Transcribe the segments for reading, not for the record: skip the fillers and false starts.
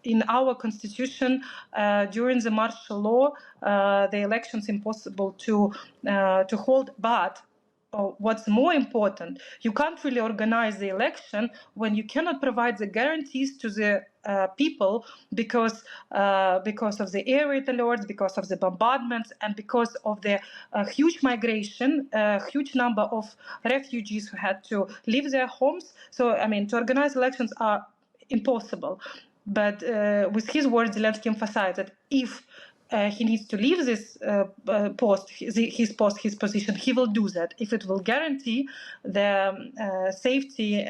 in our constitution, during the martial law, the elections impossible to hold. But what's more important, you can't really organize the election when you cannot provide the guarantees to the people because of the air raid alerts, because of the bombardments, and because of the huge migration, huge number of refugees who had to leave their homes. So, I mean, to organize elections are impossible. But with his words, Zelensky emphasized that if he needs to leave this his position, he will do that if it will guarantee the safety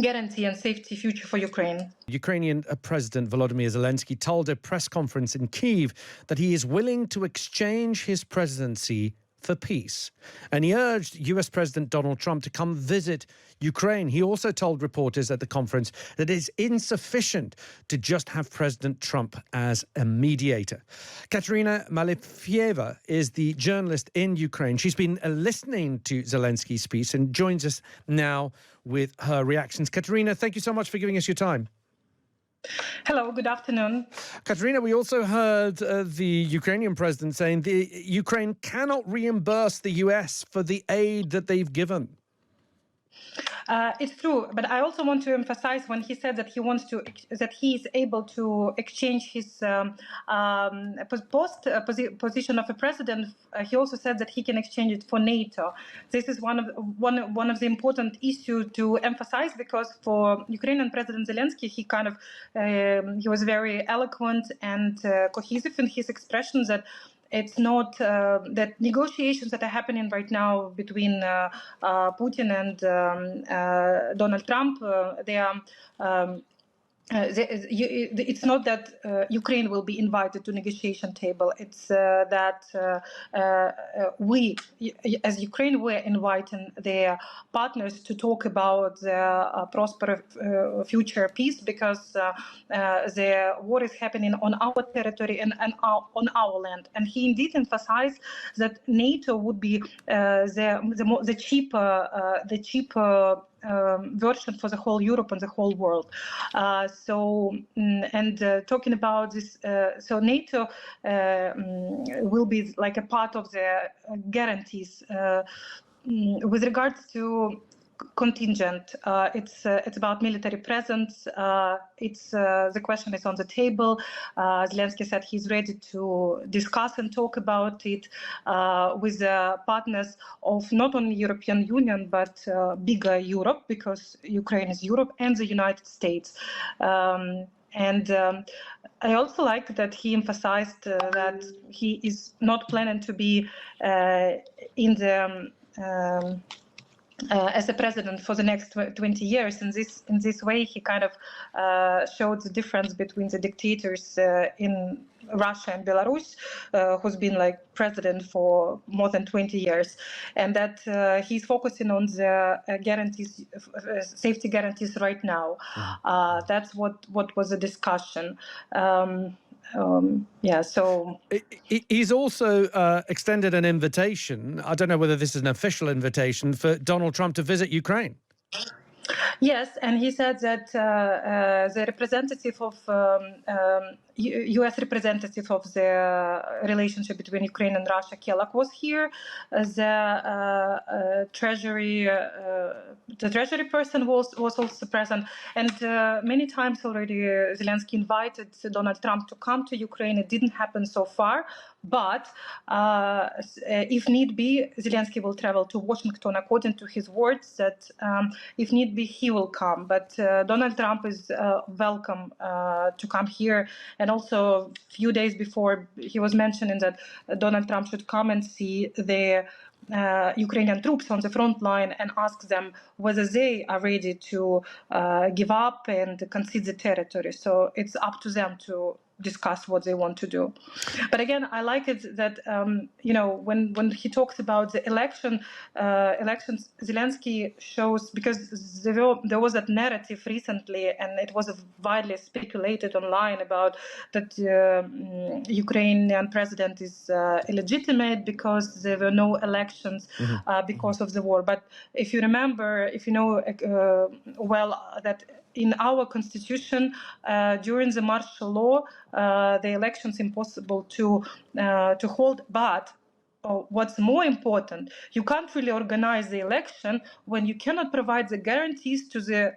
guarantee and safety future for Ukraine. Ukrainian President Volodymyr Zelensky told a press conference in Kyiv that he is willing to exchange his presidency for peace. And he urged US President Donald Trump to come visit Ukraine. He also told reporters at the conference that it's insufficient to just have President Trump as a mediator. Kateryna Malofieieva is the journalist in Ukraine. She's been listening to Zelensky's speech and joins us now with her reactions. Kateryna, thank you so much for giving us your time. Hello, good afternoon. Kateryna, we also heard the Ukrainian president saying the Ukraine cannot reimburse the US for the aid that they've given. It's true, but I also want to emphasize when he said that he is able to exchange his position of a president. He also said that he can exchange it for NATO. This is one of the important issues to emphasize, because for Ukrainian President Zelensky, he was very eloquent and cohesive in his expressions that it's not that negotiations that are happening right now between Putin and Donald Trump, they are. It's not that Ukraine will be invited to negotiation table. It's that we, as Ukraine, we're inviting their partners to talk about the prosperous future peace, because the war is happening on our territory and on our land. And he indeed emphasized that NATO would be the cheaper version for the whole Europe and the whole world. Talking about this, so NATO will be like a part of the guarantees with regards to contingent. It's about military presence. The question is on the table. Zelensky said he's ready to discuss and talk about it with the partners of not only European Union but bigger Europe, because Ukraine is Europe, and the United States. I also like that he emphasized that he is not planning to be in the as a president for the next 20 years. In this way, he kind of showed the difference between the dictators in Russia and Belarus, who's been like president for more than 20 years, and that he's focusing on the guarantees, safety guarantees right now. That's what was the discussion. So he's also extended an invitation. I don't know whether this is an official invitation for Donald Trump to visit Ukraine. Yes, and he said that the representative of U.S. representative of the relationship between Ukraine and Russia, Kellogg, was here. The treasury person was also present, and many times already Zelensky invited Donald Trump to come to Ukraine. It didn't happen so far, but if need be, Zelensky will travel to Washington, according to his words. That if need be, he will come. But Donald Trump is welcome to come here. And also, a few days before, he was mentioning that Donald Trump should come and see the Ukrainian troops on the front line and ask them whether they are ready to give up and concede the territory. So it's up to them to discuss what they want to do. But again, I like it that when he talks about the elections, Zelensky shows, because there was that narrative recently, and it was widely speculated online about that Ukrainian president is illegitimate because there were no elections because of the war. But if you remember, if you know well, that in our constitution, during the martial law, the elections impossible to hold. But what's more important, you can't really organize the election when you cannot provide the guarantees to the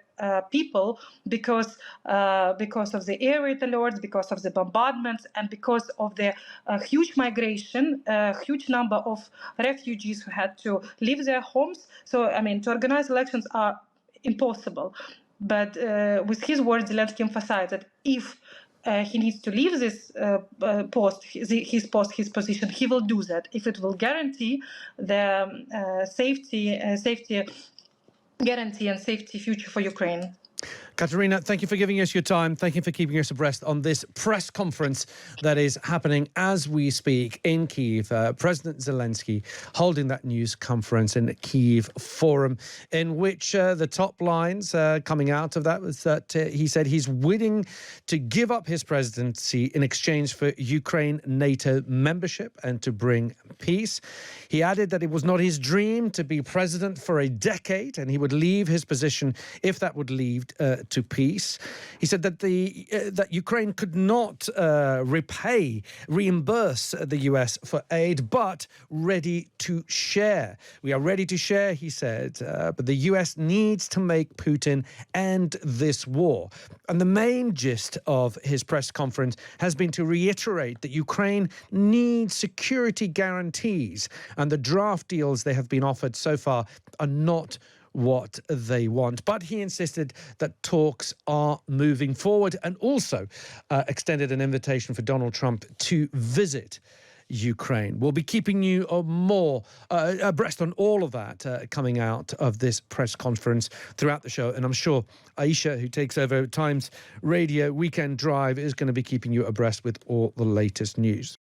people because of the air raid alerts, because of the bombardments, and because of the huge migration, huge number of refugees who had to leave their homes. So, I mean, to organize elections are impossible. But with his words, Zelensky emphasized that if he needs to leave this his position, he will do that if it will guarantee the safety guarantee and safety future for Ukraine. Kateryna, thank you for giving us your time. Thank you for keeping us abreast on this press conference that is happening as we speak in Kyiv. President Zelensky holding that news conference in the Kyiv Forum, in which the top lines coming out of that was that he said he's willing to give up his presidency in exchange for Ukraine NATO membership and to bring peace. He added that it was not his dream to be president for a decade, and he would leave his position if that would lead to peace. He said that that Ukraine could not reimburse the US for aid, but ready to share. We are ready to share, he said, but the US needs to make Putin end this war. And the main gist of his press conference has been to reiterate that Ukraine needs security guarantees, and the draft deals they have been offered so far are not what they want. But he insisted that talks are moving forward, and also extended an invitation for Donald Trump to visit Ukraine. We'll be keeping you more abreast on all of that coming out of this press conference throughout the show. And I'm sure Aisha, who takes over Times Radio Weekend Drive, is going to be keeping you abreast with all the latest news.